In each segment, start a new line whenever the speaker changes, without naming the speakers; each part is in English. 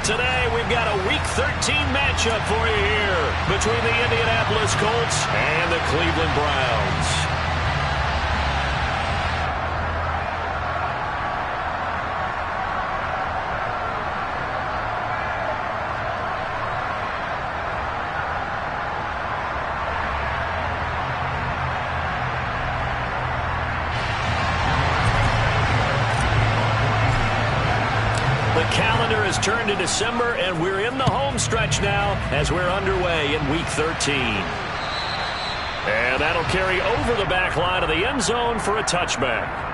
Today, we've got a Week 13 matchup for you here between the Indianapolis Colts and the Cleveland Browns. The calendar has turned to December, and we're in the home stretch now as we're underway in Week 13. And that'll carry over the back line of the end zone for a touchback.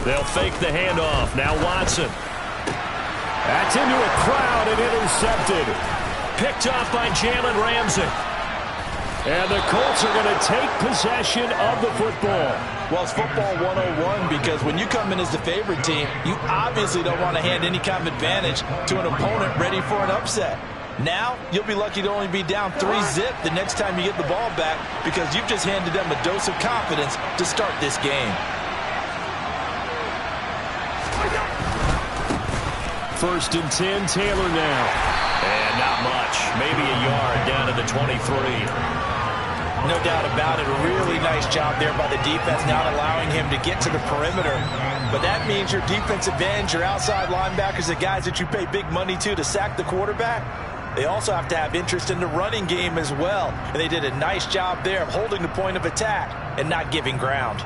They'll fake the handoff. Now Watson. That's into a crowd and intercepted. Picked off by Jalen Ramsey. And the Colts are going to take possession of the football.
Well, it's football 101 because when you come in as the favorite team, you obviously don't want to hand any kind of advantage to an opponent ready for an upset. Now, you'll be lucky to only be down 3-zip the next time you get the ball back because you've just handed them a dose of confidence to start this game.
First and 10, Taylor now. And not much. Maybe a yard down to the 23.
No doubt about it. A really nice job there by the defense, not allowing him to get to the perimeter. But that means your defensive ends, your outside linebackers, the guys that you pay big money to sack the quarterback, they also have to have interest in the running game as well. And they did a nice job there of holding the point of attack and not giving ground.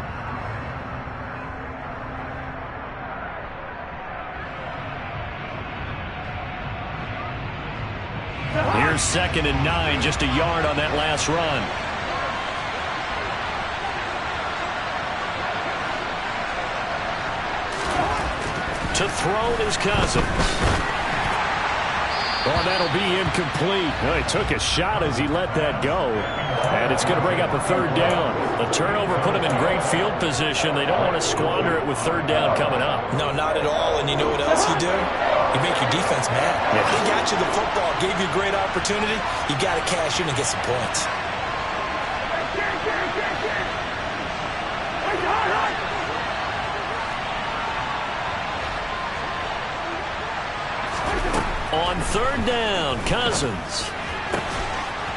Here's 2nd and 9, just a yard on that last run. To throw is Cousins. Oh, that'll be incomplete. Well, he took a shot as he let that go. And it's going to bring up a 3rd down. The turnover put him in great field position. They don't want to squander it with 3rd down coming up.
No, not at all. And you know what else you do? You make your defense mad.
Yeah.
They got you the football, gave you a great opportunity. You got to cash in and get some points.
On 3rd down, Cousins.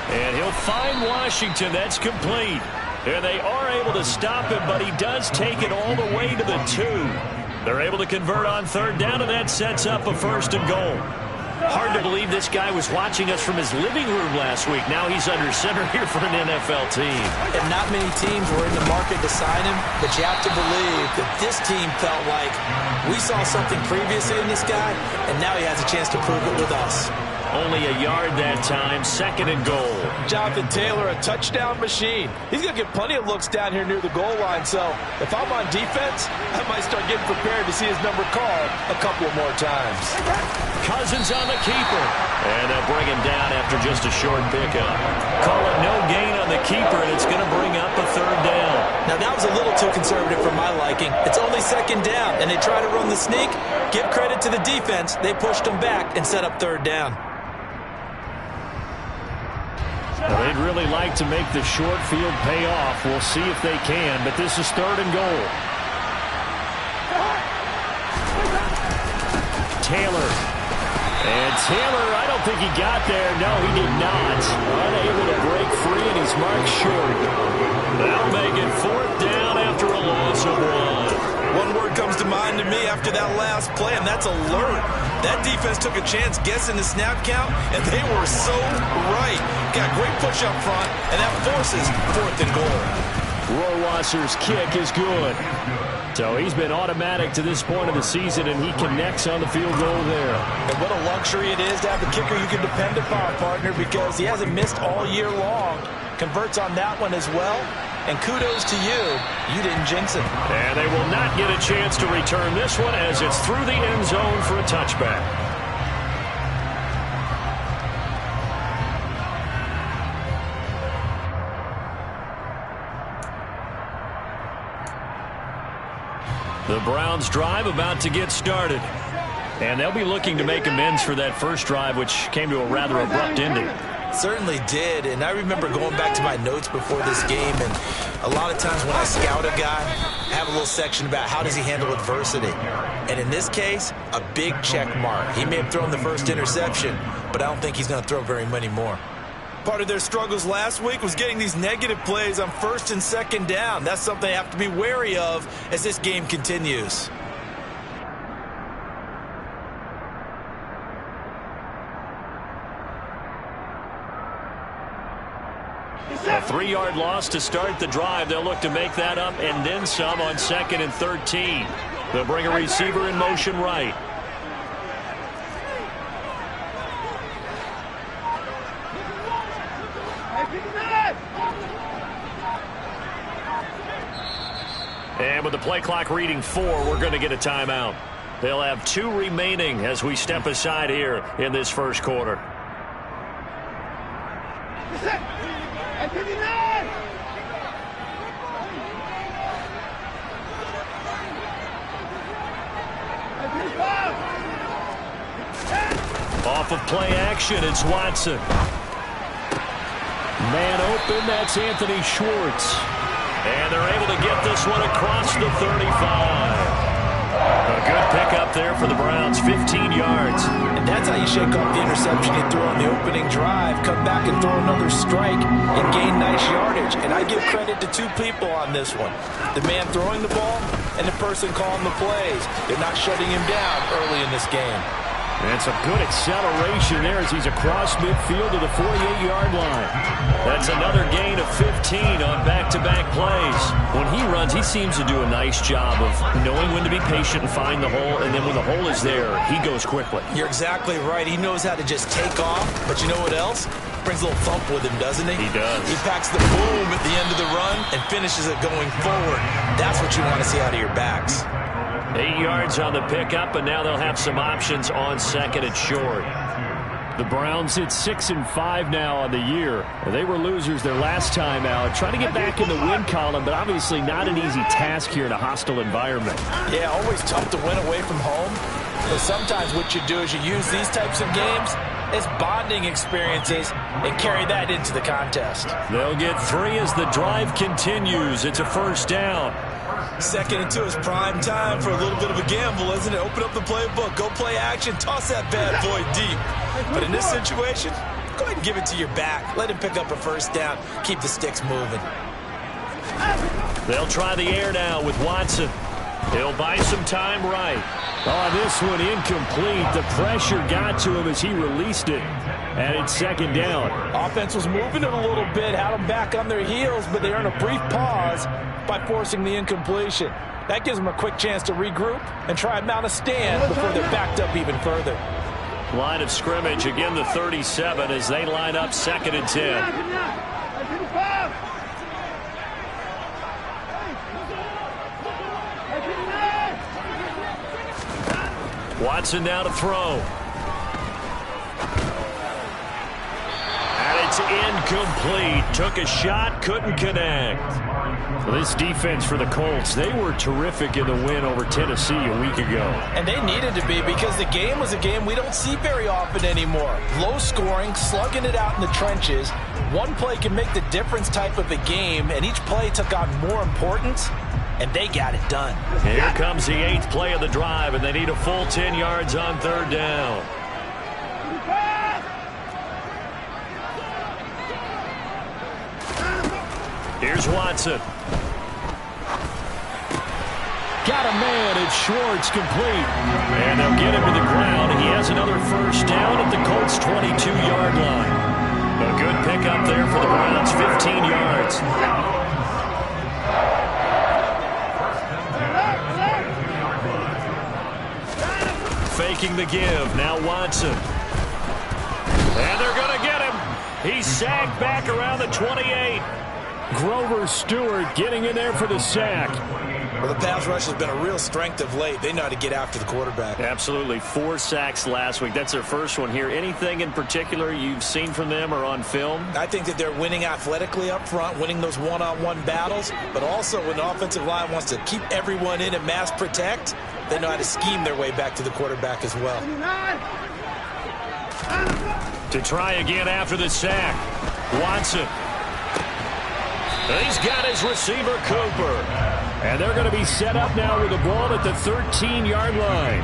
And he'll find Washington. That's complete. And they are able to stop him, but he does take it all the way to the 2. They're able to convert on 3rd down, and that sets up a 1st and goal. Hard to believe this guy was watching us from his living room last week. Now he's under center here for an NFL team.
And not many teams were in the market to sign him, but you have to believe that this team felt like we saw something previously in this guy, and now he has a chance to prove it with us.
Only a yard that time, 2nd and goal.
Jonathan Taylor, a touchdown machine. He's going to get plenty of looks down here near the goal line, so if I'm on defense, I might start getting prepared to see his number called a couple of more times.
Cousins on the keeper. And they'll bring him down after just a short pickup. Call it no gain on the keeper, and it's going to bring up a 3rd down.
Now, that was a little too conservative for my liking. It's only 2nd down, and they try to run the sneak. Give credit to the defense. They pushed them back and set up 3rd down.
Well, they'd really like to make the short field pay off. We'll see if they can, but this is 3rd and goal. Taylor. And Taylor, I don't think he got there. No, he did not. Unable to break
after that last play, and that's alert. That defense took a chance guessing the snap count, and they were so right. Got great push up front, and that forces 4th and goal.
Rohrwasser's kick is good. So he's been automatic to this point of the season, and he connects on the field goal there.
And what a luxury it is to have a kicker you can depend upon, partner, because he hasn't missed all year long. Converts on that one as well. And kudos to you. You didn't jinx it.
And they will not get a chance to return this one as it's through the end zone for a touchback. The Browns drive about to get started. And they'll be looking to make amends for that first drive, which came to a rather abrupt ending.
Certainly did, and I remember going back to my notes before this game, and a lot of times when I scout a guy, I have a little section about how does he handle adversity. And in this case, a big check mark. He may have thrown the first interception, but I don't think he's going to throw very many more. Part of their struggles last week was getting these negative plays on 1st and 2nd down. That's something they have to be wary of as this game continues.
A 3-yard loss to start the drive. They'll look to make that up and then some on 2nd and 13. They'll bring a receiver in motion right. And with the play clock reading 4, we're going to get a timeout. They'll have 2 remaining as we step aside here in this first quarter. Off of play action, it's Watson. Man open, that's Anthony Schwartz. And they're able to get this one across the 35. A good pickup there for the Browns, 15 yards.
And that's how you shake off the interception you threw on the opening drive, come back and throw another strike and gain nice yardage. And I give credit to 2 people on this one. The man throwing the ball and the person calling the plays. They're not shutting him down early in this game.
And some good acceleration there as he's across midfield to the 48-yard line. That's another gain of 15 on back-to-back plays. When he runs, he seems to do a nice job of knowing when to be patient and find the hole, and then when the hole is there, he goes quickly.
You're exactly right. He knows how to just take off, but you know what else? Brings a little thump with him, doesn't he?
He does.
He packs the boom at the end of the run and finishes it going forward. That's what you want to see out of your backs.
8 yards on the pickup, and now they'll have some options on 2nd and short. The Browns hit 6-5 now on the year. They were losers their last time out. Trying to get back in the win column, but obviously not an easy task here in a hostile environment.
Yeah, always tough to win away from home. But sometimes what you do is you use these types of games as bonding experiences and carry that into the contest.
They'll get 3 as the drive continues. It's a first down.
2nd and 2 is prime time for a little bit of a gamble, isn't it? Open up the playbook, go play action, toss that bad boy deep. But in this situation, go ahead and give it to your back. Let him pick up a first down. Keep the sticks moving.
They'll try the air now with Watson. He'll buy some time right. Oh, this one incomplete. The pressure got to him as he released it. And it's 2nd down.
Offense was moving it a little bit, had them back on their heels, but they earn a brief pause by forcing the incompletion. That gives them a quick chance to regroup and try and mount a stand before they're backed up even further.
Line of scrimmage, again the 37 as they line up 2nd and 10. Watson now to throw. And it's incomplete. Took a shot, couldn't connect. Well, this defense for the Colts, they were terrific in the win over Tennessee a week ago.
And they needed to be because the game was a game we don't see very often anymore. Low scoring, slugging it out in the trenches. One play can make the difference type of a game, and each play took on more importance. And they got it done.
Here comes the 8th play of the drive, and they need a full 10 yards on 3rd down. Here's Watson. got a man. It's Schwartz, complete. And they'll get him to the ground. He has another first down at the Colts' 22-yard line. A good pickup there for the Browns, 15 yards. Faking the give. Now Watson. And they're going to get him. He's sacked back around the 28. Grover Stewart getting in there for the sack.
Well, the pass rush has been a real strength of late. They know how to get after the quarterback.
Absolutely. 4 sacks last week. That's their first one here. Anything in particular you've seen from them or on film?
I think that they're winning athletically up front, winning those one-on-one battles, but also when the offensive line wants to keep everyone in and mass protect, they know how to scheme their way back to the quarterback as well.
To try again after the sack. Watson. He's got his receiver, Cooper. And they're going to be set up now with the ball at the 13-yard line.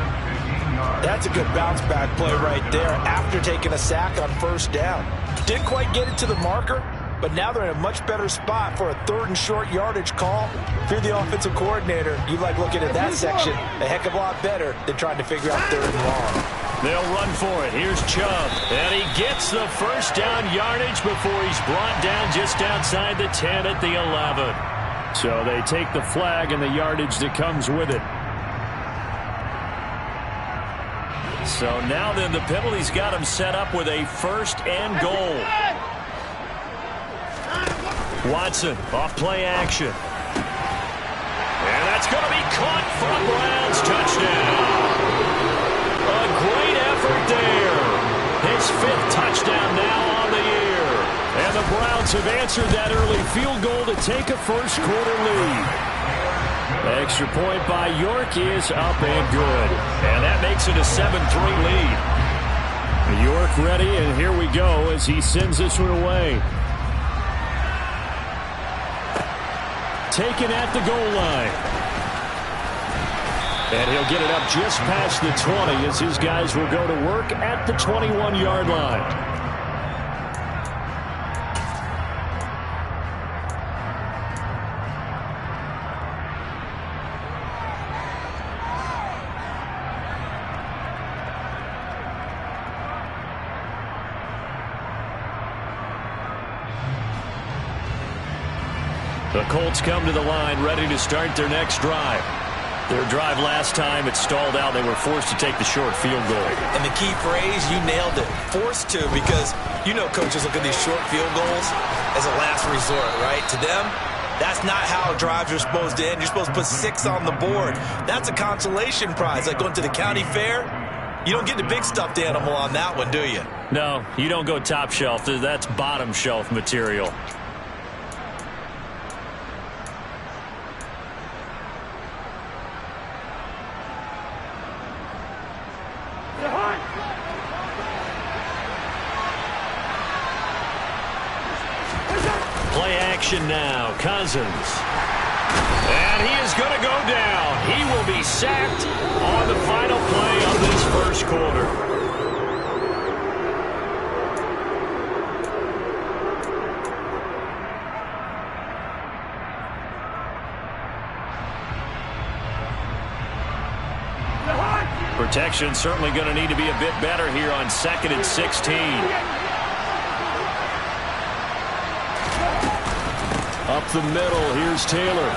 That's a good bounce-back play right there after taking a sack on first down. Didn't quite get it to the marker, but now they're in a much better spot for a 3rd and short yardage call. If you're the offensive coordinator, you like looking at that section a heck of a lot better than trying to figure out 3rd and long.
They'll run for it. Here's Chubb. And he gets the first down yardage before he's brought down just outside the 10 at the 11. So they take the flag and the yardage that comes with it. So now then the penalty's got him set up with a 1st and goal. Watson off play action. And that's going to be caught for a Browns touchdown. A great effort there. His 5th touchdown now on the year. And the Browns have answered that early field goal to take a first-quarter lead. The extra point by York is up and good. And that makes it a 7-3 lead. York ready, and here we go as he sends this one away. Taken at the goal line. And he'll get it up just past the 20 as his guys will go to work at the 21-yard line. The Colts come to the line ready to start their next drive. Their drive last time, it stalled out. They were forced to take the short field goal.
And the key phrase, you nailed it. Forced to, because you know coaches look at these short field goals as a last resort, right? To them, that's not how drives are supposed to end. You're supposed to put 6 on the board. That's a consolation prize, like going to the county fair. You don't get the big stuffed animal on that one, do you?
No, you don't go top shelf. That's bottom shelf material. Play action now. Cousins. And he is going to go down. He will be sacked on the final play of this first quarter. Protection certainly going to need to be a bit better here on 2nd and 16. Up the middle, here's Taylor.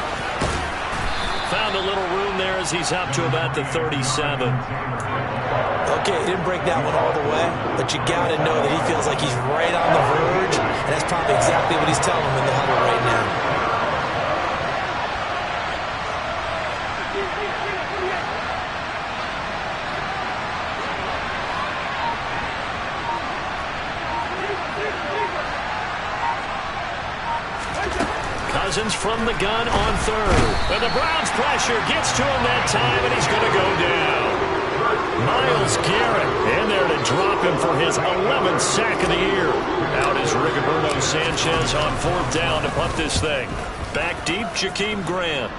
Found a little room there as he's up to about the 37.
Okay, he didn't break that one all the way, but you got to know that he feels like he's right on the verge, and that's probably exactly what he's telling him in the huddle right now.
Cousins from the gun on 3rd. And the Browns pressure gets to him that time, and he's going to go down. Myles Garrett in there to drop him for his 11th sack of the year. Out is Rigoberto Sanchez on 4th down to punt this thing. Back deep, Jakeem Grant.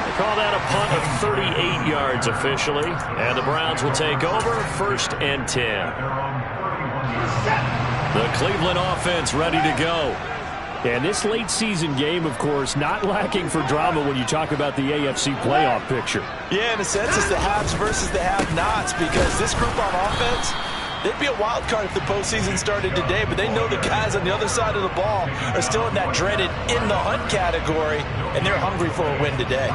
They call that a punt of 38 yards officially. And the Browns will take over 1st and 10. The Cleveland offense ready to go. And this late season game, of course, not lacking for drama when you talk about the AFC playoff picture.
Yeah, in a sense, it's the haves versus the have-nots, because this group on offense, they'd be a wild card if the postseason started today, but they know the guys on the other side of the ball are still in that dreaded in-the-hunt category, and they're hungry for a win today.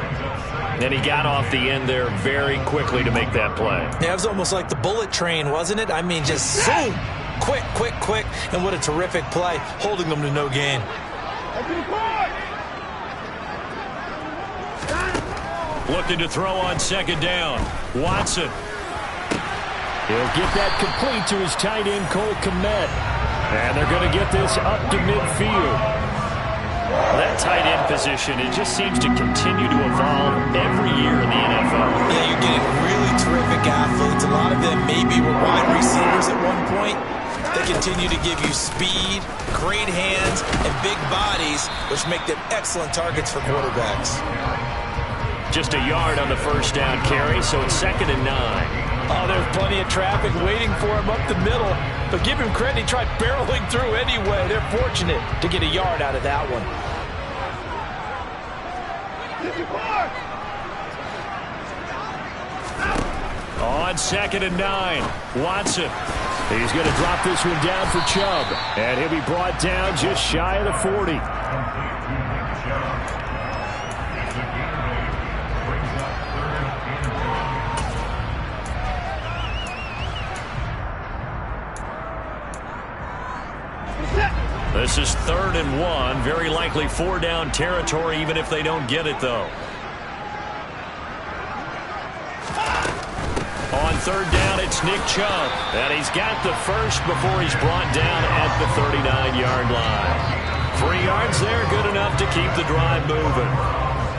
And he got off the end there very quickly to make that play.
Yeah, it was almost like the bullet train, wasn't it? I mean, just zoom, quick, quick, quick, and what a terrific play, holding them to no gain.
Looking to throw on second down. Watson. He'll get that complete to his tight end, Cole Kmet. And they're going to get this up to midfield. That tight end position, it just seems to continue to evolve every year in the NFL.
Yeah, you're getting really terrific athletes. A lot of them maybe were wide receivers at one point. They continue to give you speed, great hands, and big bodies, which make them excellent targets for quarterbacks.
Just a yard on the first down carry, so it's 2nd and 9.
Oh, there's plenty of traffic waiting for him up the middle. But give him credit, he tried barreling through anyway. They're fortunate to get a yard out of that one.
On 2nd and 9, Watson. He's going to drop this one down for Chubb. And he'll be brought down just shy of the 40. This is 3rd and 1. Very likely 4-down territory, even if they don't get it, though. On 3rd down, it's Nick Chubb. And he's got the first before he's brought down at the 39-yard line. 3 yards there, good enough to keep the drive moving.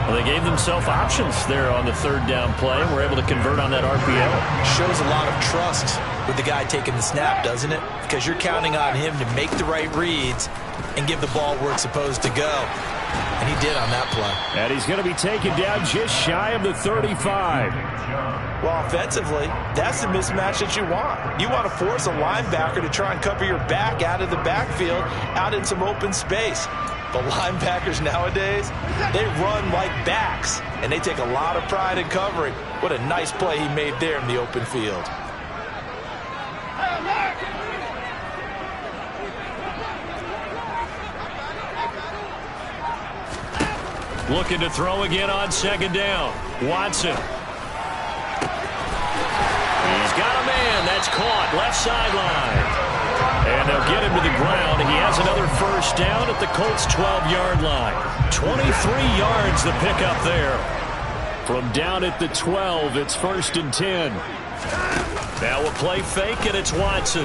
Well, they gave themselves options there on the 3rd down play, and were able to convert on that RPO.
Shows a lot of trust with the guy taking the snap, doesn't it? Because you're counting on him to make the right reads and give the ball where it's supposed to go. And he did on that play.
And he's going to be taken down just shy of the 35.
Well, offensively, that's the mismatch that you want. You want to force a linebacker to try and cover your back out of the backfield, out in some open space. But linebackers nowadays, they run like backs, and they take a lot of pride in covering. What a nice play he made there in the open field.
Looking to throw again on 2nd down. Watson. He's got a man. That's caught. Left sideline. And they'll get him to the ground. He has another first down at the Colts' 12-yard line. 23 yards the pickup there. From down at the 12, it's 1st and 10. Now a play fake, and it's Watson.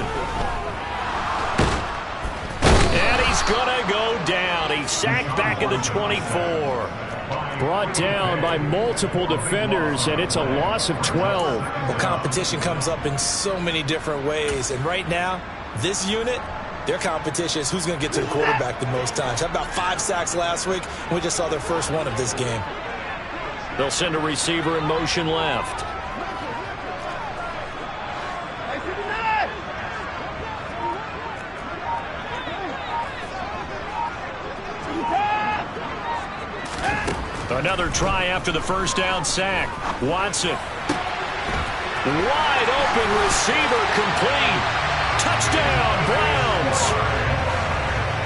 And he's going to go down. He's sacked back at the 24. Brought down by multiple defenders, and it's a loss of 12.
Well, competition comes up in so many different ways. And right now, this unit, their competition is who's going to get to the quarterback the most times. How about 5 sacks last week? We just saw their first one of this game.
They'll send a receiver in motion left. Another try after the first down sack. Watson. Wide open receiver complete. Touchdown, Browns.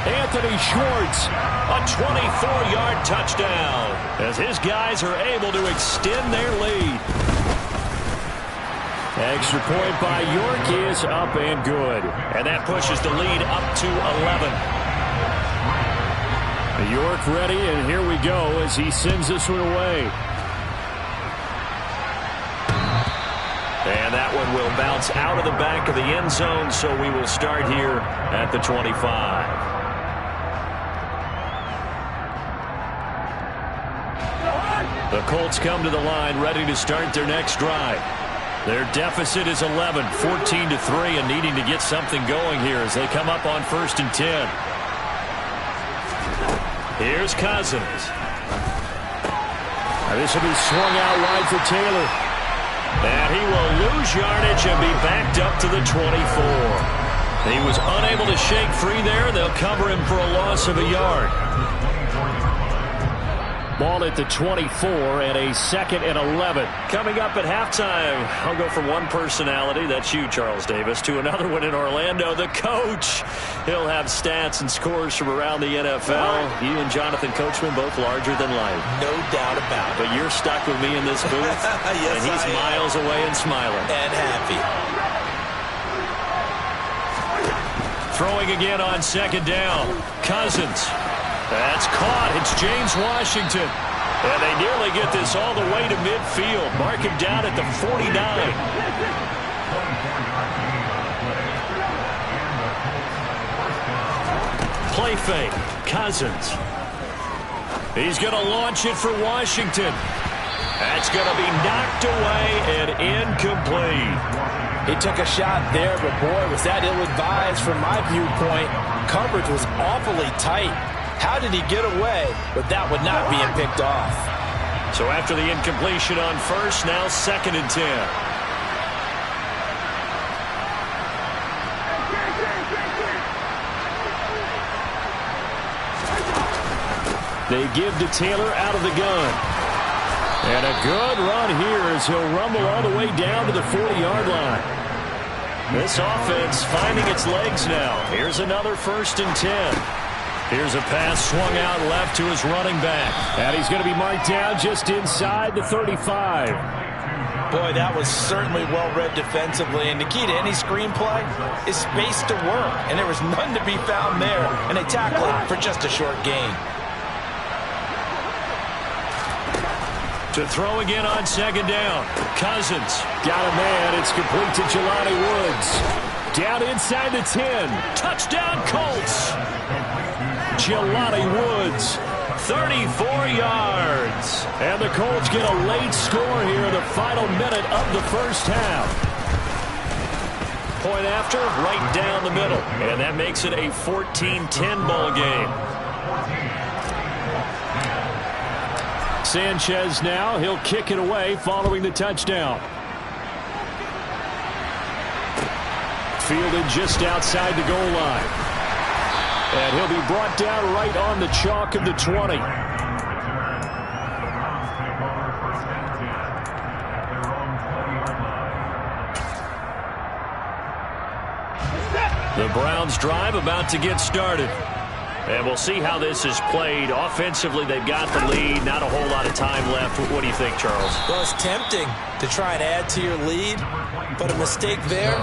Anthony Schwartz, a 24-yard touchdown, as his guys are able to extend their lead. Extra point by York is up and good. And that pushes the lead up to 11. York ready, and here we go as he sends this one away. And that one will bounce out of the back of the end zone, so we will start here at the 25. The Colts come to the line ready to start their next drive. Their deficit is 11, 14-3, and needing to get something going here as they come up on 1st and 10. Here's Cousins. This will be swung out wide for Taylor. And he will lose yardage and be backed up to the 24. He was unable to shake free there. They'll cover him for a loss of a yard. Ball at the 24 and a 2nd and 11. Coming up at halftime, I'll go from one personality, that's you, Charles Davis, to another one in Orlando, the coach. He'll have stats and scores from around the NFL. You and Jonathan Coachman both larger than life.
No doubt about it.
But you're stuck with me in this booth,
yes,
and he's miles away and smiling.
And happy.
Throwing again on 2nd down. Cousins. That's caught. It's James Washington. And they nearly get this all the way to midfield. Mark him down at the 49. Play fake. Cousins. He's going to launch it for Washington. That's going to be knocked away and incomplete.
He took a shot there, but boy, was that ill-advised from my viewpoint. Coverage was awfully tight. How did he get away? But that would not be picked off.
So after the incompletion on first, now 2nd and 10. They give to Taylor out of the gun. And a good run here as he'll rumble all the way down to the 40-yard line. This offense finding its legs now. Here's another 1st and 10. Here's a pass swung out left to his running back. And he's going to be marked down just inside the 35.
Boy, that was certainly well-read defensively. And the key to any screenplay is space to work. And there was none to be found there. And they tackle it for just a short gain.
To throw again on 2nd down. Cousins got a man. It's complete to Jelani Woods. Down inside the 10. Touchdown, Colts. Jelani Woods, 34 yards. And the Colts get a late score here in the final minute of the first half. Point after, right down the middle. And that makes it a 14-10 ball game. Sanchez now, he'll kick it away following the touchdown. Fielded just outside the goal line. And he'll be brought down right on the chalk of the 20. The Browns drive about to get started. And we'll see how this is played. Offensively, they've got the lead. Not a whole lot of time left. What do you think, Charles?
Well, it's tempting to try and add to your lead, but a mistake there,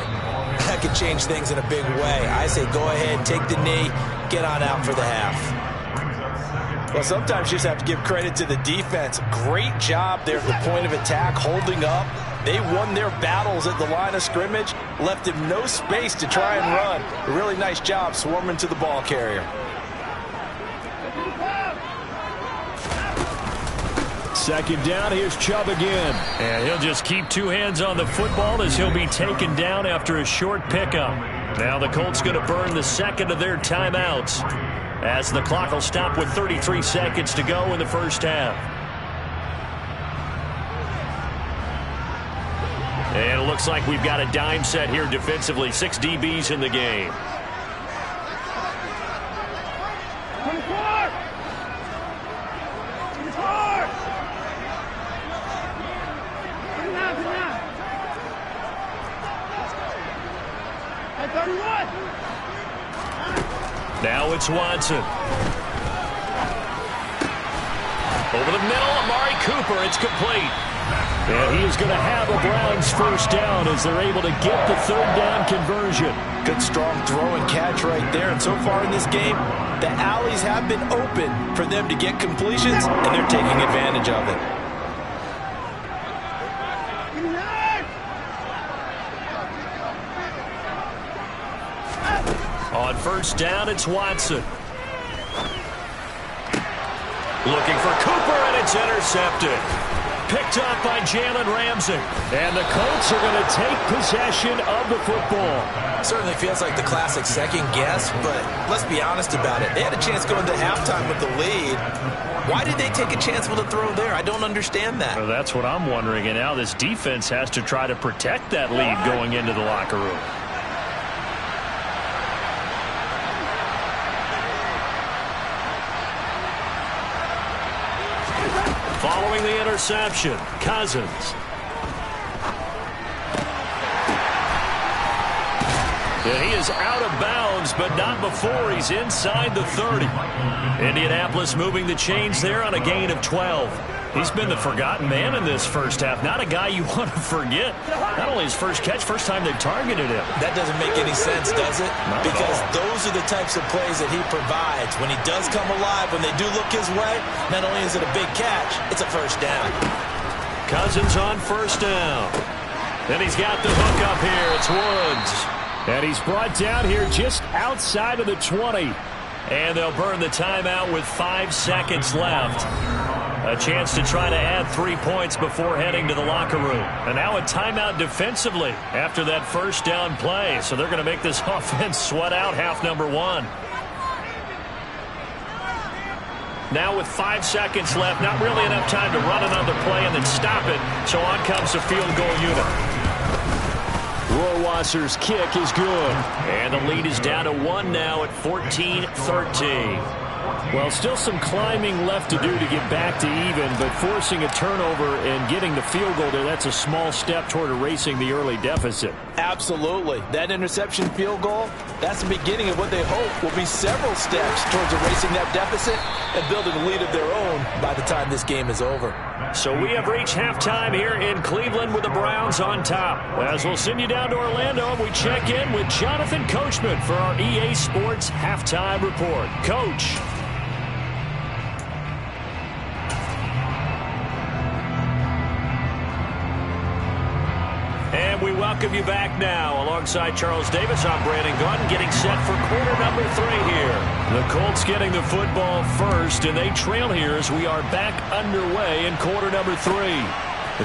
that could change things in a big way. I say go ahead, take the knee, get on out for the half. Well, sometimes you just have to give credit to the defense. Great job there at the point of attack, holding up. They won their battles at the line of scrimmage, left him no space to try and run. A really nice job swarming to the ball carrier.
Second down, here's Chubb again. And he'll just keep two hands on the football as he'll be taken down after a short pickup. Now the Colts going to burn the second of their timeouts as the clock will stop with 33 seconds to go in the first half. And it looks like we've got a dime set here defensively. 6 DBs in the game. Now it's Watson. Over the middle, Amari Cooper. It's complete. And he is going to have a Browns first down as they're able to get the third down conversion.
Good strong throw and catch right there. And so far in this game, the alleys have been open for them to get completions, and they're taking advantage of it.
On first down, it's Watson. Looking for Cooper, and it's intercepted. Picked up by Jalen Ramsey. And the Colts are going to take possession of the football.
Certainly feels like the classic second guess, but let's be honest about it. They had a chance going to halftime with the lead. Why did they take a chance with a throw there? I don't understand that.
Well, that's what I'm wondering. And now this defense has to try to protect that lead going into the locker room. interception. Cousins. And he is out of bounds, but not before he's inside the 30. Indianapolis moving the chains there on a gain of 12. He's been the forgotten man in this first half. Not a guy you want to forget. Not only his first catch, first time they've targeted him.
That doesn't make any sense, does it? Because those are the types of plays that he provides. When he does come alive, when they do look his way, not only is it a big catch, it's a first down.
Cousins on first down. Then he's got the hook up here. It's Woods. And he's brought down here just outside of the 20. And they'll burn the timeout with 5 seconds left. A chance to try to add 3 points before heading to the locker room. And now a timeout defensively after that first down play. So they're going to make this offense sweat out half number 1. Now with 5 seconds left, not really enough time to run another play and then stop it. So on comes the field goal unit. Rohrwasser's kick is good. And the lead is down to 1 now at 14-13. Well, still some climbing left to do to get back to even, but forcing a turnover and getting the field goal there, that's a small step toward erasing the early deficit.
Absolutely. That interception field goal, that's the beginning of what they hope will be several steps towards erasing that deficit and building a lead of their own by the time this game is over.
So we have reached halftime here in Cleveland with the Browns on top. As we'll send you down to Orlando and we check in with Jonathan Coachman for our EA Sports Halftime Report. Coach. And we welcome you back now. Alongside Charles Davis, I'm Brandon Gaudin, getting set for quarter number 3 here. The Colts getting the football first, and they trail here as we are back underway in quarter number 3.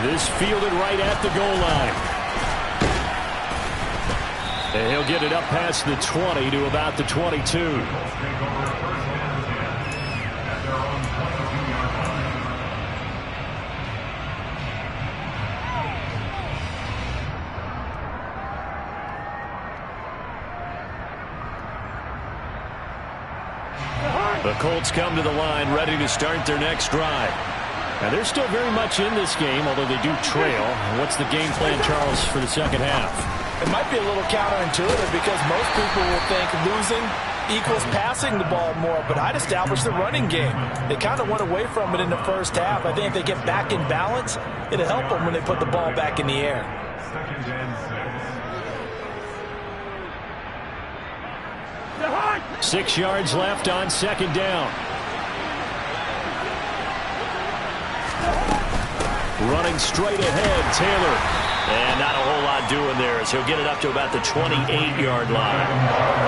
This fielded right at the goal line. And he'll get it up past the 20 to about the 22. The Colts come to the line ready to start their next drive. Now they're still very much in this game, although they do trail. What's the game plan, Charles, for the second half?
It might be a little counterintuitive because most people will think losing equals passing the ball more, but I'd establish the running game. They kind of went away from it in the first half. I think if they get back in balance, it'll help them when they put the ball back in the air.
6 yards left on second down. Running straight ahead, Taylor. And not a whole lot doing there as he'll get it up to about the 28-yard line.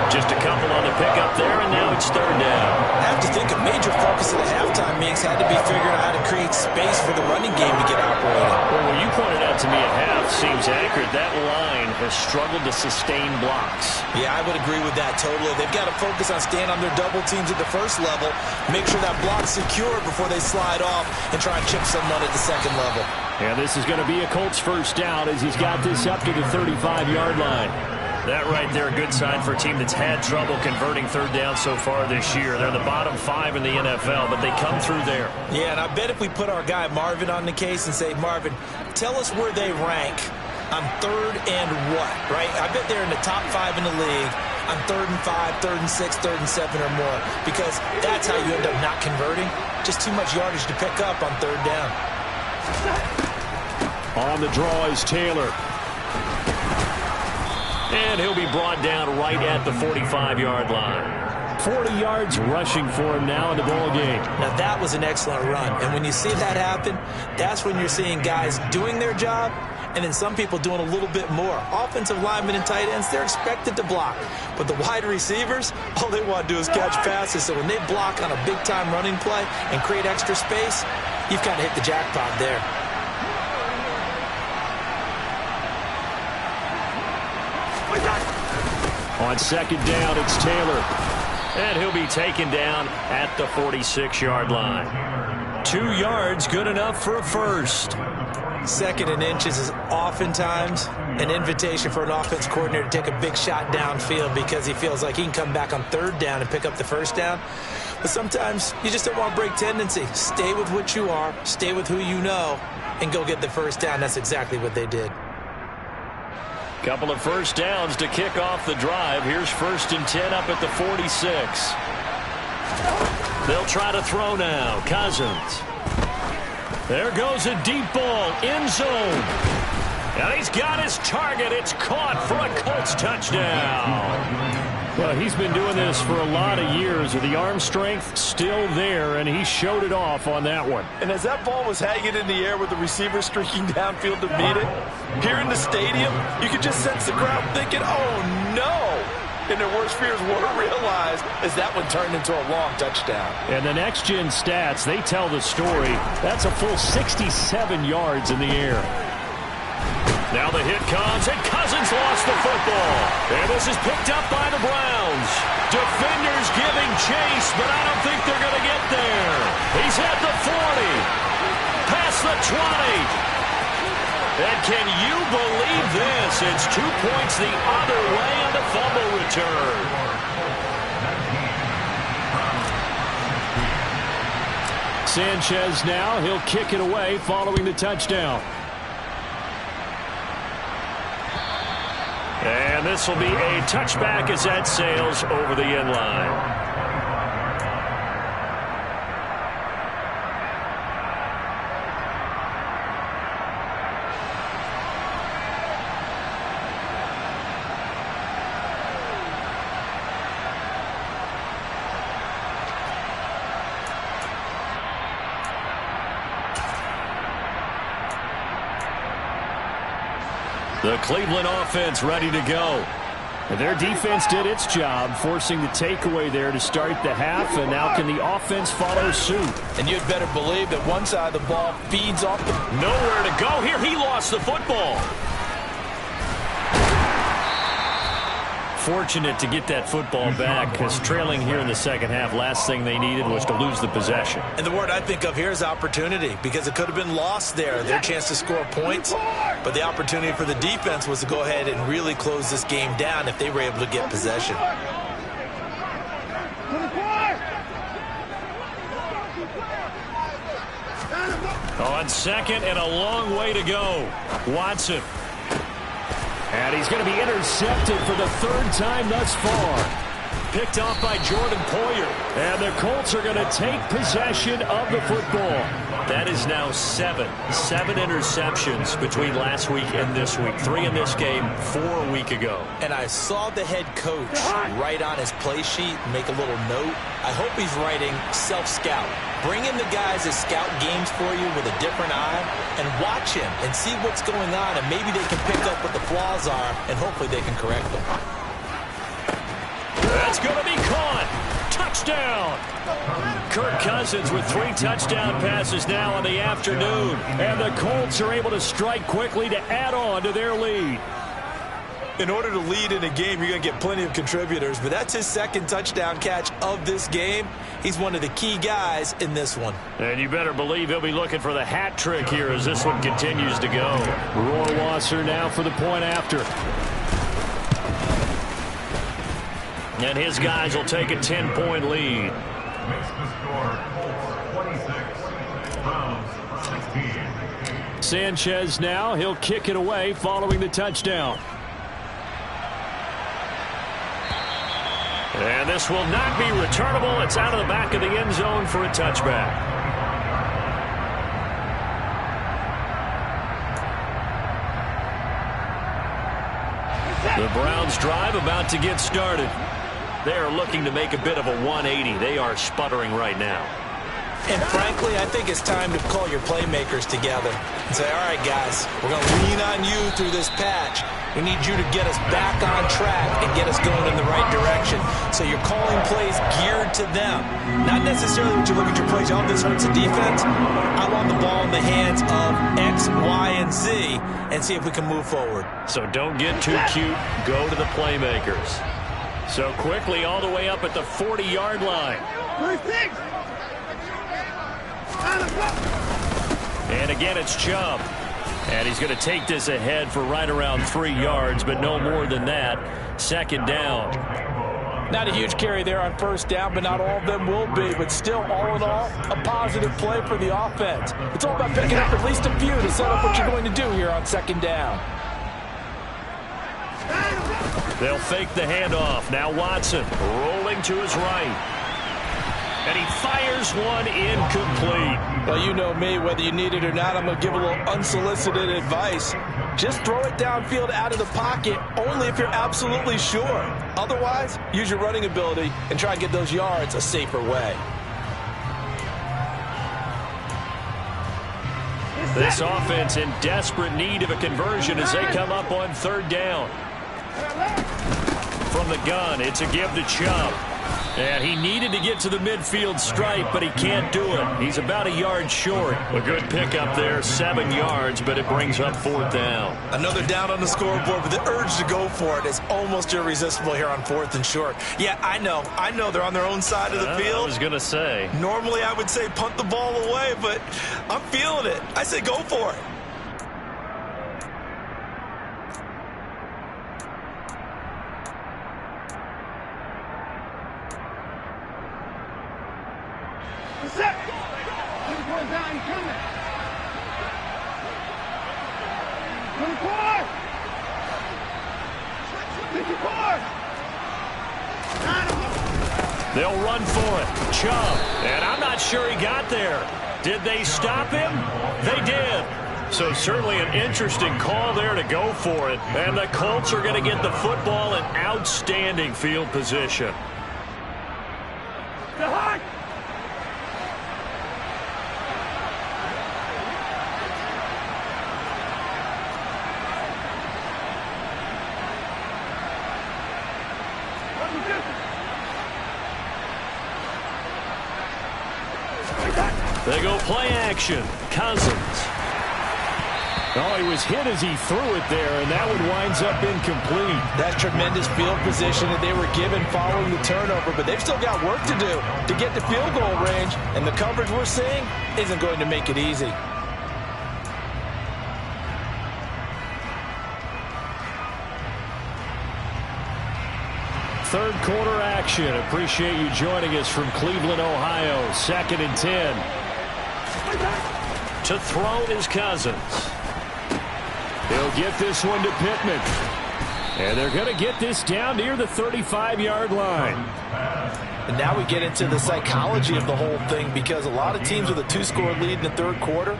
Just a couple on the pickup there, and now it's third down.
I have to think a major focus of the halftime meetings had to be figuring out how to create space for the running game to get operating.
Well, what you pointed out to me at half seems accurate. That line has struggled to sustain blocks.
Yeah, I would agree with that totally. They've got to focus on staying on their double teams at the first level, make sure that block's secure before they slide off and try and chip someone at the second level.
And this is going to be a Colts first down as he's got this up to the 35-yard line. That right there, a good sign for a team that's had trouble converting third down so far this year. They're the bottom 5 in the NFL, but they come through there.
Yeah, and I bet if we put our guy Marvin on the case and say, Marvin, tell us where they rank on third and what, right? I bet they're in the top 5 in the league on 3rd and 5, 3rd and 6, 3rd and 7 or more, because that's how you end up not converting. Just too much yardage to pick up on third down.
On the draw is Taylor. And he'll be brought down right at the 45-yard line. 40 yards rushing for him now in the ball game.
Now that was an excellent run. And when you see that happen, that's when you're seeing guys doing their job and then some people doing a little bit more. Offensive linemen and tight ends, they're expected to block. But the wide receivers, all they want to do is catch passes. So when they block on a big-time running play and create extra space, you've kind of hit the jackpot there.
On second down, it's Taylor. And he'll be taken down at the 46-yard line. 2 yards, good enough for a first.
Second and inches is oftentimes an invitation for an offense coordinator to take a big shot downfield because he feels like he can come back on third down and pick up the first down. But sometimes you just don't want to break tendency. Stay with what you are, stay with who you know, and go get the first down. That's exactly what they did.
Couple of first downs to kick off the drive. Here's 1st and 10 up at the 46. They'll try to throw now. Cousins. There goes a deep ball. End zone. And he's got his target. It's caught for a Colts touchdown. Well, he's been doing this for a lot of years. The arm strength still there, and he showed it off on that one.
And as that ball was hanging in the air with the receiver streaking downfield to meet it, here in the stadium, you could just sense the crowd thinking, oh, no. And their worst fears were realized as that one turned into a long touchdown.
And the next-gen stats, they tell the story. That's a full 67 yards in the air. Now the hit comes, and Cousins lost the football. And this is picked up by the Browns. Defenders giving chase, but I don't think they're going to get there. He's at the 40, past the 20. And can you believe this? It's 2 points the other way on the fumble return. Sanchez now, he'll kick it away following the touchdown. And this will be a touchback as that sails over the end line. The Cleveland offense ready to go. And their defense did its job, forcing the takeaway there to start the half, and now can the offense follow suit?
And you'd better believe that one side of the ball feeds off the...
Nowhere to go here. He lost the football. Fortunate to get that football back, because trailing here in the second half, last thing they needed was to lose the possession.
And the word I think of here is opportunity, because it could have been lost there, their chance to score points. But the opportunity for the defense was to go ahead and really close this game down if they were able to get possession.
On second and a long way to go. Watson. And he's going to be intercepted for the third time thus far. Picked off by Jordan Poyer. And the Colts are going to take possession of the football. That is now seven interceptions between last week and this week. 3 in this game, 4 a week ago.
And I saw the head coach write on his play sheet, make a little note. I hope he's writing self-scout. Bring in the guys that scout games for you with a different eye and watch him and see what's going on, and maybe they can pick up what the flaws are, and hopefully they can correct them.
That's going to be caught. Touchdown. Kirk Cousins with 3 touchdown passes now in the afternoon. And the Colts are able to strike quickly to add on to their lead.
In order to lead in a game, you're going to get plenty of contributors, but that's his second touchdown catch of this game. He's one of the key guys in this one.
And you better believe he'll be looking for the hat trick here as this one continues to go. Roy Wasser now for the point after. And his guys will take a 10-point lead. Sanchez now, he'll kick it away following the touchdown. And this will not be returnable. It's out of the back of the end zone for a touchback. The Browns drive about to get started. They are looking to make a bit of a 180. They are sputtering right now.
And frankly, I think it's time to call your playmakers together and say, all right, guys, we're going to lean on you through this patch. We need you to get us back on track and get us going in the right direction. So you're calling plays geared to them. Not necessarily when you look at your plays, oh, this hurts the defense. I want the ball in the hands of X, Y, and Z and see if we can move forward.
So don't get too cute. Go to the playmakers. So quickly all the way up at the 40-yard line. And again, it's Chubb. And he's going to take this ahead for right around 3 yards, but no more than that. Second down.
Not a huge carry there on first down, but not all of them will be. But still, all in all, a positive play for the offense. It's all about picking up at least a few to set up what you're going to do here on second down.
They'll fake the handoff. Now Watson rolling to his right. And he fires one incomplete.
Well, you know me, whether you need it or not, I'm going to give a little unsolicited advice. Just throw it downfield out of the pocket only if you're absolutely sure. Otherwise, use your running ability and try and get those yards a safer way.
This offense in desperate need of a conversion as they come up on third down. From the gun, it's a give to Chubb. And he needed to get to the midfield stripe, but he can't do it. He's about a yard short. A good pickup there, 7 yards, but it brings up fourth down.
Another down on the scoreboard, but the urge to go for it is almost irresistible here on fourth and short. Yeah, I know they're on their own side of the field.
I was going to say.
Normally I would say punt the ball away, but I'm feeling it. I say go for it.
They'll run for it. Chubb. And I'm not sure he got there. Did they stop him? They did. So certainly an interesting call there to go for it. And the Colts are going to get the football in outstanding field position. They go play action. Cousins. Oh, he was hit as he threw it there, and that one winds up incomplete.
That's tremendous field position that they were given following the turnover, but they've still got work to do to get to field goal range, and the coverage we're seeing isn't going to make it easy.
Third quarter action. Appreciate you joining us from Cleveland, Ohio. 2nd and 10. To throw is Cousins. He'll get this one to Pittman. And they're going to get this down near the 35-yard line.
And now we get into the psychology of the whole thing, because a lot of teams with a 2-score lead in the third quarter,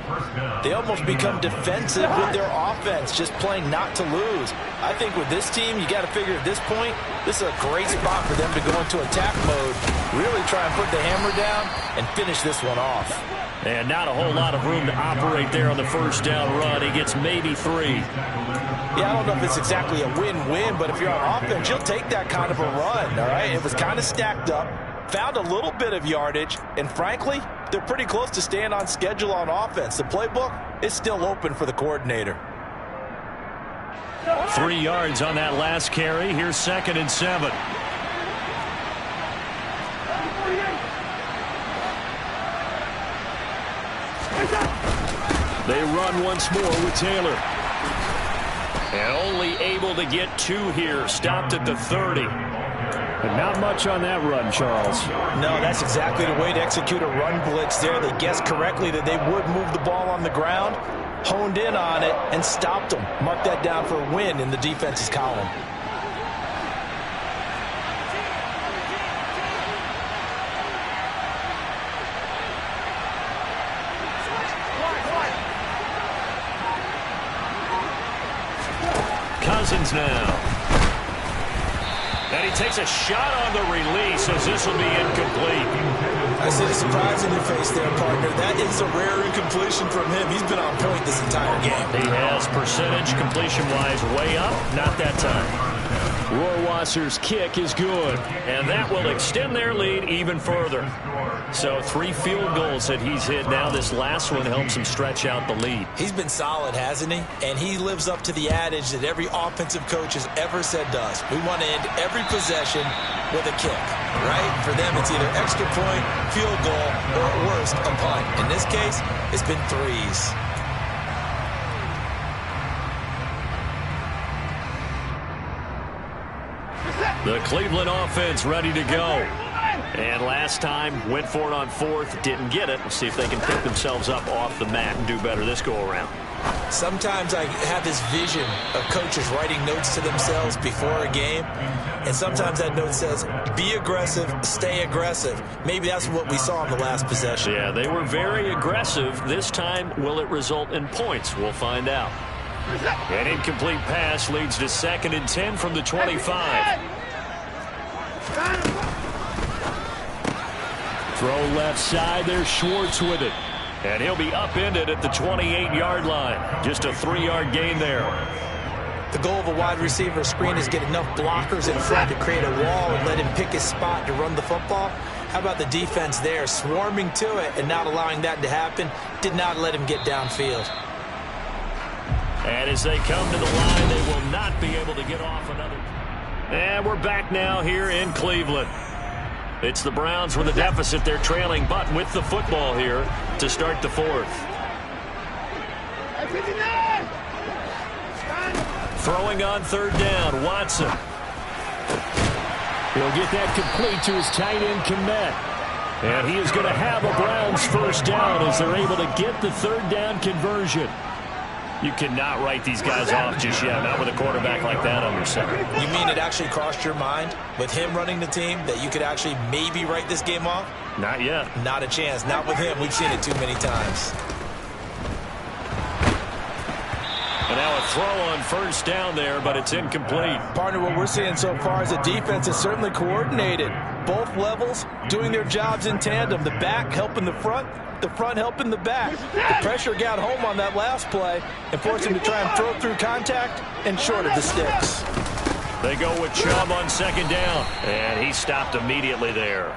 they almost become defensive with their offense, just playing not to lose. I think with this team, you got to figure at this point, this is a great spot for them to go into attack mode, really try and put the hammer down and finish this one off.
And not a whole lot of room to operate there on the first down run. He gets maybe 3.
Yeah, I don't know if it's exactly a win-win, but if you're on offense, you'll take that kind of a run, all right? It was kind of stacked up, found a little bit of yardage, and frankly, they're pretty close to staying on schedule on offense. The playbook is still open for the coordinator.
3 yards on that last carry. Here's 2nd and 7. They run once more with Taylor. And only able to get 2 here. Stopped at the 30. And not much on that run, Charles.
No, that's exactly the way to execute a run blitz there. They guessed correctly that they would move the ball on the ground, honed in on it, and stopped them. Mark that down for a win in the defense's column.
Cousins now. And he takes a shot on the release as this will be incomplete.
I see the surprise in your face there, partner. That is a rare incompletion from him. He's been on point this entire game.
He has percentage completion-wise way up. Not that time. Rohrwasser's kick is good, and that will extend their lead even further. So 3 field goals that he's hit now. This last one helps him stretch out the lead.
He's been solid, hasn't he? And he lives up to the adage that every offensive coach has ever said to us. We want to end every possession with a kick, right? For them, it's either extra point, field goal, or at worst, a punt. In this case, it's been 3s.
The Cleveland offense ready to go. And last time, went for it on fourth, didn't get it. We'll see if they can pick themselves up off the mat and do better this go-around.
Sometimes I have this vision of coaches writing notes to themselves before a game, and sometimes that note says, be aggressive, stay aggressive. Maybe that's what we saw in the last possession.
Yeah, they were very aggressive. This time, will it result in points? We'll find out. An incomplete pass leads to 2nd and 10 from the 25. Throw left side. There's Schwartz with it. And he'll be upended at the 28-yard line. Just a 3-yard gain there.
The goal of a wide receiver screen is get enough blockers in front to create a wall and let him pick his spot to run the football. How about the defense there, swarming to it and not allowing that to happen? Did not let him get downfield.
And as they come to the line, they will not be able to get off another. And we're back now here in Cleveland. It's the Browns with a deficit. They're trailing, but with the football here to start the fourth. Throwing on 3rd down, Watson. He'll get that complete to his tight end, Kmet. And he is going to have a Browns first down as they're able to get the 3rd down conversion. You cannot write these guys off just yet, not with a quarterback like that under center.
You mean it actually crossed your mind with him running the team that you could actually maybe write this game off?
Not yet.
Not a chance. Not with him. We've seen it too many times.
And now a throw on 1st down there, but it's incomplete.
Partner, what we're seeing so far is the defense is certainly coordinated. Both levels doing their jobs in tandem. The back helping the front helping the back. The pressure got home on that last play and forced him to try and throw through contact and short of the sticks.
They go with Chubb on 2nd down, and he stopped immediately there.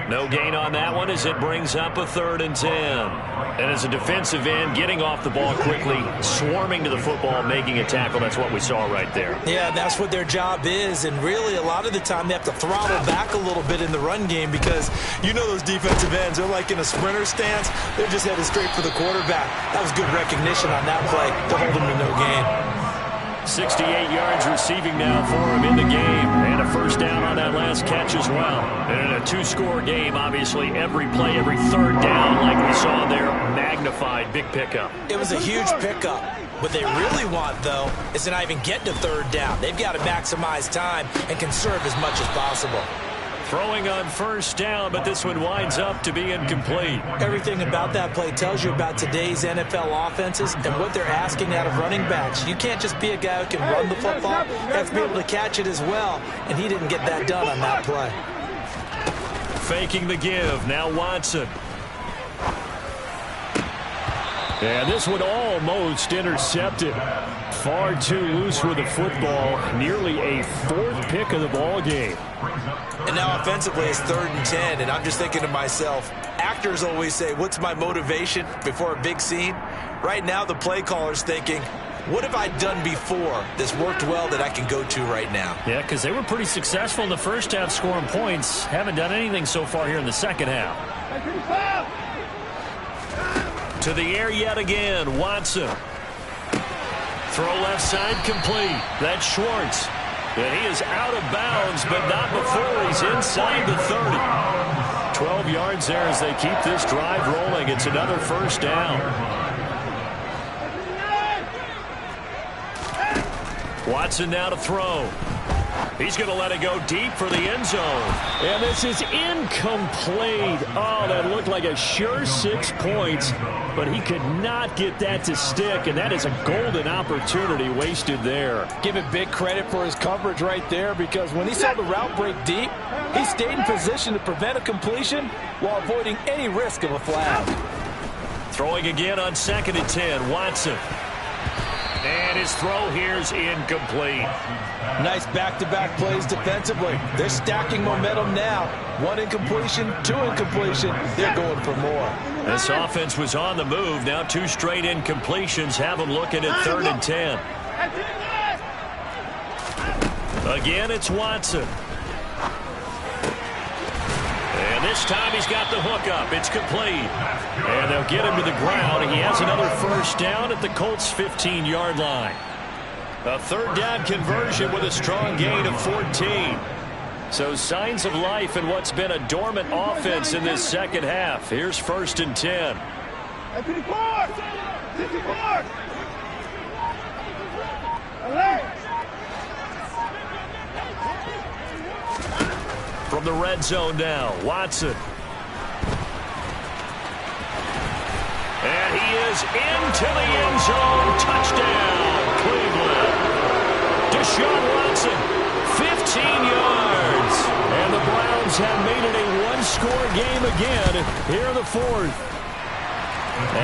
No gain on that one as it brings up a 3rd and 10. And as a defensive end, getting off the ball quickly, swarming to the football, making a tackle, that's what we saw right there.
Yeah, that's what their job is, and really a lot of the time they have to throttle back a little bit in the run game because you know those defensive ends, they're like in a sprinter stance. They're just headed straight for the quarterback. That was good recognition on that play to hold him to no gain.
68 yards receiving now for him in the game. And a first down on that last catch as well. And in a 2-score game, obviously, every play, every 3rd down, like we saw there, magnified, big pickup.
It was a huge pickup. What they really want, though, is to not even get to 3rd down. They've got to maximize time and conserve as much as possible.
Throwing on 1st down, but this one winds up to be incomplete.
Everything about that play tells you about today's NFL offenses and what they're asking out of running backs. You can't just be a guy who can run the football. You have to be able to catch it as well, and he didn't get that done on that play.
Faking the give. Now Watson. And this one almost intercepted. Far too loose with the football. Nearly a 4th pick of the ball game.
And now offensively it's 3rd and 10, and I'm just thinking to myself, actors always say, what's my motivation before a big scene? Right now the play caller's thinking, what have I done before that's worked well that I can go to right now?
Yeah, because they were pretty successful in the first half scoring points. Haven't done anything so far here in the second half. To the air yet again, Watson. Throw left side complete. That's Schwartz. And he is out of bounds, but not before he's inside the 30. 12 yards there as they keep this drive rolling. It's another first down. Watson now to throw. He's going to let it go deep for the end zone. And this is incomplete. Oh, that looked like a sure 6 points, but he could not get that to stick, and that is a golden opportunity wasted there.
Give it big credit for his coverage right there, because when he saw the route break deep, he stayed in position to prevent a completion while avoiding any risk of a flag.
Throwing again on 2nd and 10, Watson. And his throw here is incomplete.
Nice back-to-back plays defensively. They're stacking momentum now. 1 incompletion, 2 incompletion. They're going for more.
This offense was on the move. Now 2 straight incompletions have them looking at 3rd and 10. Again, it's Watson. And this time he's got the hook up. It's complete. And they'll get him to the ground. He has another first down at the Colts' 15-yard line. A 3rd down conversion with a strong gain of 14. So signs of life in what's been a dormant offense in this second half. Here's 1st and 10. From the red zone now, Watson. And he is into the end zone. Touchdown, Cleveland. Deshaun Watson, 15 yards. And the Browns have made it a one-score game again here in the 4th.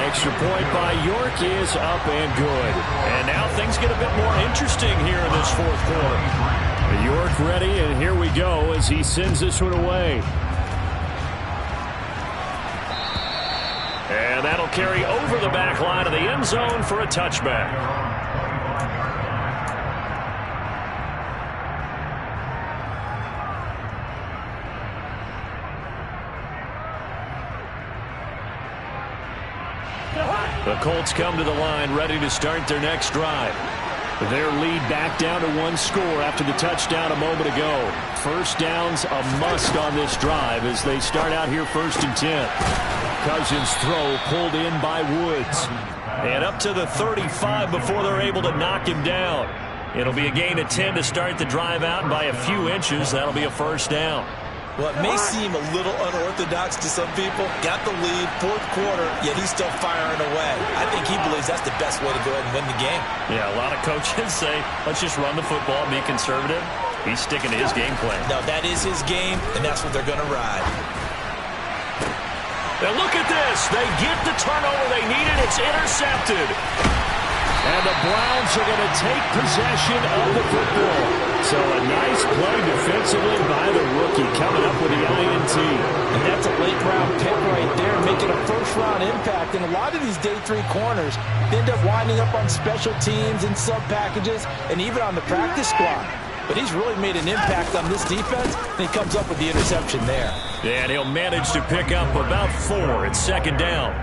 Extra point by York is up and good. And now things get a bit more interesting here in this 4th quarter. York ready, and here we go as he sends this one away. And that'll carry over the back line of the end zone for a touchback. The Colts come to the line ready to start their next drive. Their lead back down to 1 score after the touchdown a moment ago. First down's a must on this drive as they start out here 1st and 10. Cousins' throw pulled in by Woods. And up to the 35 before they're able to knock him down. It'll be a gain of 10 to start the drive out, and by a few inches, that'll be a first down.
Well, it may seem a little unorthodox to some people. Got the lead, 4th quarter, yet he's still firing away. I think he believes that's the best way to go ahead and win the game.
Yeah, a lot of coaches say, let's just run the football and be conservative. He's sticking to his game plan.
No, that is his game, and that's what they're going to ride.
Now look at this. They get the turnover they needed. It's intercepted. And the Browns are going to take possession of the football. So a nice play defensively by the rookie coming up with the INT.
And that's a late-round pick right there, making a first-round impact. And a lot of these day 3 corners end up winding up on special teams and sub-packages and even on the practice squad. But he's really made an impact on this defense, and he comes up with the interception there.
And he'll manage to pick up about 4. It's 2nd down.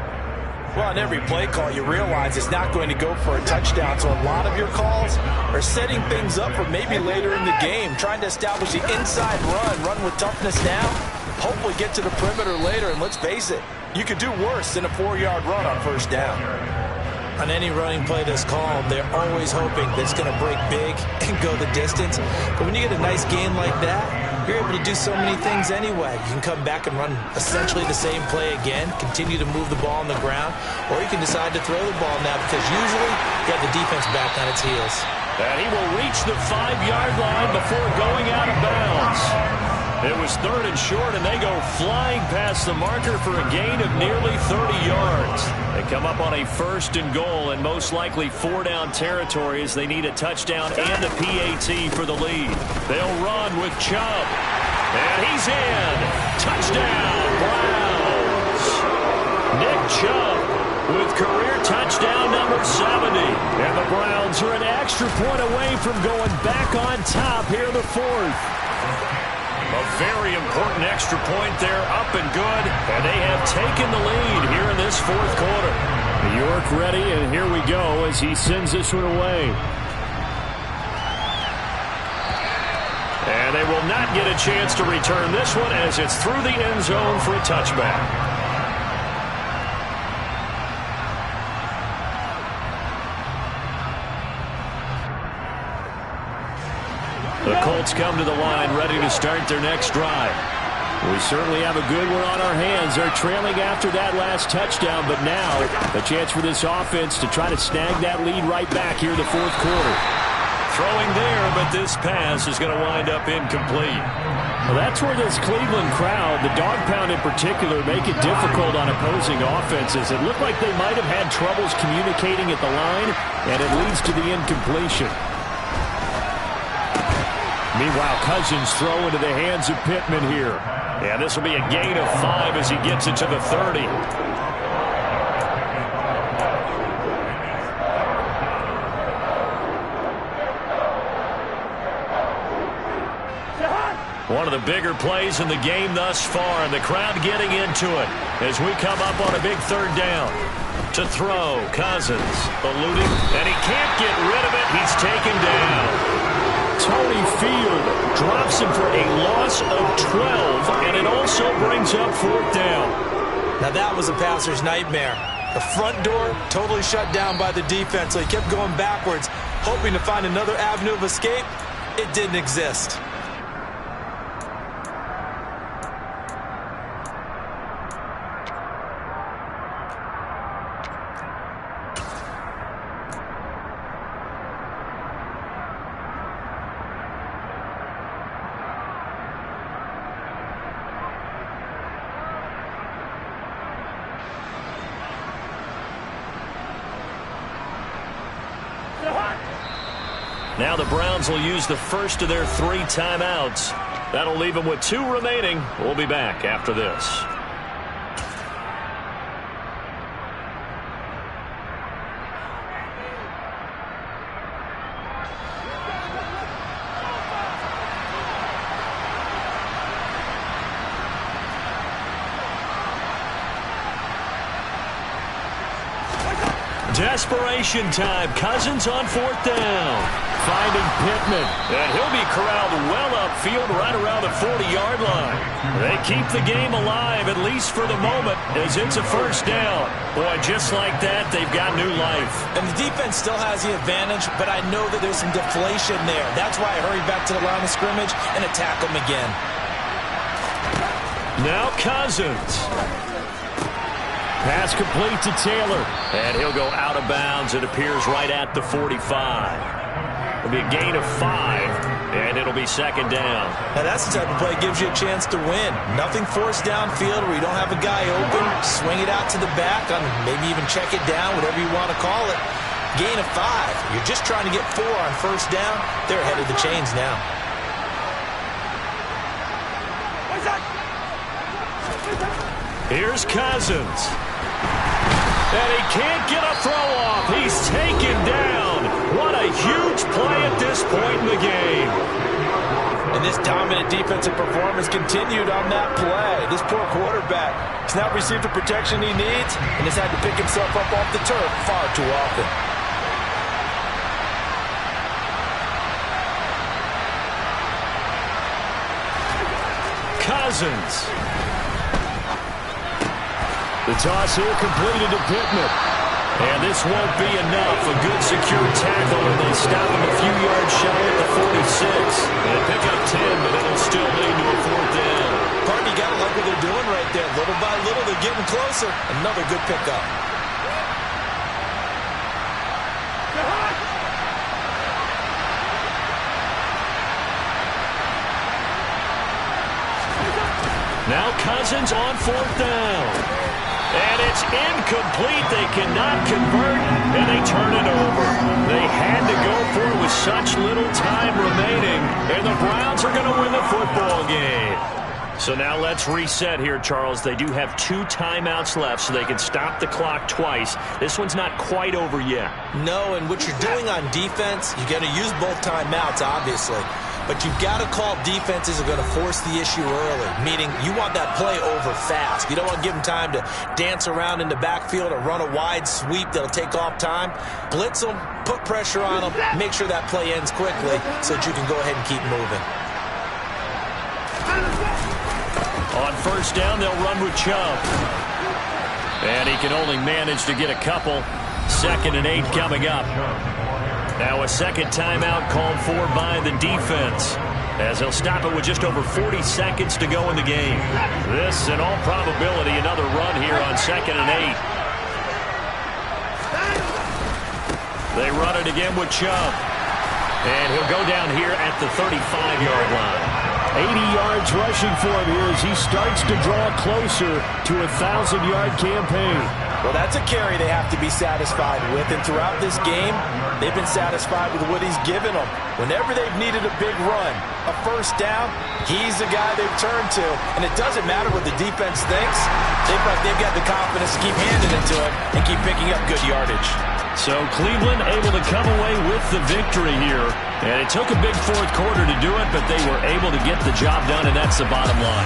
Well, on every play call, you realize it's not going to go for a touchdown. So a lot of your calls are setting things up for maybe later in the game, trying to establish the inside run with toughness now, hopefully get to the perimeter later. And let's face it, you could do worse than a 4-yard run on 1st down. On any running play that's called, they're always hoping that it's going to break big and go the distance. But when you get a nice gain like that, you're able to do so many things anyway. You can come back and run essentially the same play again, continue to move the ball on the ground, or you can decide to throw the ball now because usually you have the defense back on its heels.
And he will reach the 5-yard line before going out of bounds. It was 3rd and short, and they go flying past the marker for a gain of nearly 30 yards. They come up on a 1st and goal, and most likely 4-down territory as they need a touchdown and a PAT for the lead. They'll run with Chubb. And he's in. Touchdown, Browns. Nick Chubb with career touchdown number 70. And the Browns are an extra point away from going back on top here in the 4th. A very important extra point there, up and good, and they have taken the lead here in this 4th quarter. York ready, and here we go as he sends this one away. And they will not get a chance to return this one as it's through the end zone for a touchback. The Colts come to the line ready to start their next drive. We certainly have a good one on our hands. They're trailing after that last touchdown, but now a chance for this offense to try to snag that lead right back here in the 4th quarter. Throwing there, but this pass is going to wind up incomplete. Well, that's where this Cleveland crowd, the dog pound in particular, make it difficult on opposing offenses. It looked like they might have had troubles communicating at the line, and it leads to the incompletion. Meanwhile, Cousins throw into the hands of Pittman here. Yeah, this will be a gain of 5 as he gets it to the 30. One of the bigger plays in the game thus far, and the crowd getting into it as we come up on a big 3rd down. To throw, Cousins eluding, and he can't get rid of it. He's taken down. Tony Field drops him for a loss of 12, and it also brings up 4th down.
Now that was a passer's nightmare. The front door totally shut down by the defense, so he kept going backwards, hoping to find another avenue of escape. It didn't exist.
Now the Browns will use the first of their 3 timeouts. That'll leave them with 2 remaining. We'll be back after this. Desperation time. Cousins on 4th down. Finding Pittman. And he'll be corralled well upfield right around the 40-yard line. They keep the game alive, at least for the moment, as it's a 1st down. Boy, just like that, they've got new life.
And the defense still has the advantage, but I know that there's some deflation there. That's why I hurry back to the line of scrimmage and attack them again.
Now Cousins. Pass complete to Taylor. And he'll go out of bounds. It appears right at the 45. It'll be a gain of 5, and it'll be 2nd down.
Now that's the type of play that gives you a chance to win. Nothing forced downfield where you don't have a guy open. Swing it out to the back, maybe even check it down, whatever you want to call it. Gain of 5. You're just trying to get 4 on 1st down. They're ahead of the chains now.
Here's Cousins. And he can't get a throw off. He's taken down. What a huge play at this point in the game.
And this dominant defensive performance continued on that play. This poor quarterback has not received the protection he needs and has had to pick himself up off the turf far too often.
Cousins. The toss here completed to Pittman. And this won't be enough. A good secure tackle, and they stop him a few yards shy at the 46. And pick up 10, but it'll still lead to a 4th down.
Pardon, you got to like what they're doing right there. Little by little, they're getting closer. Another good pickup.
Now Cousins on 4th down. And it's incomplete. They cannot convert, and they turn it over. They had to go for it with such little time remaining, and the Browns are going to win the football game. So now let's reset here, Charles. They do have 2 timeouts left, so they can stop the clock twice. This one's not quite over yet.
No, and what you're doing on defense, you're going to use both timeouts, obviously. But you've got to call defenses are going to force the issue early, meaning you want that play over fast. You don't want to give them time to dance around in the backfield or run a wide sweep that'll take off time. Blitz them, put pressure on them, make sure that play ends quickly so that you can go ahead and keep moving.
On 1st down, they'll run with Chubb. And he can only manage to get a couple. 2nd and 8 coming up. Now a 2nd timeout called for by the defense, as they'll stop it with just over 40 seconds to go in the game. This, in all probability, another run here on 2nd and 8. They run it again with Chubb. And he'll go down here at the 35-yard line. 80 yards rushing for him here as he starts to draw closer to a 1,000-yard campaign.
Well, that's a carry they have to be satisfied with, and throughout this game, they've been satisfied with what he's given them. Whenever they've needed a big run, a 1st down, he's the guy they've turned to, and it doesn't matter what the defense thinks. They've got the confidence to keep handing it to him and keep picking up good yardage.
So Cleveland able to come away with the victory here. And it took a big 4th quarter to do it, but they were able to get the job done, and that's the bottom line.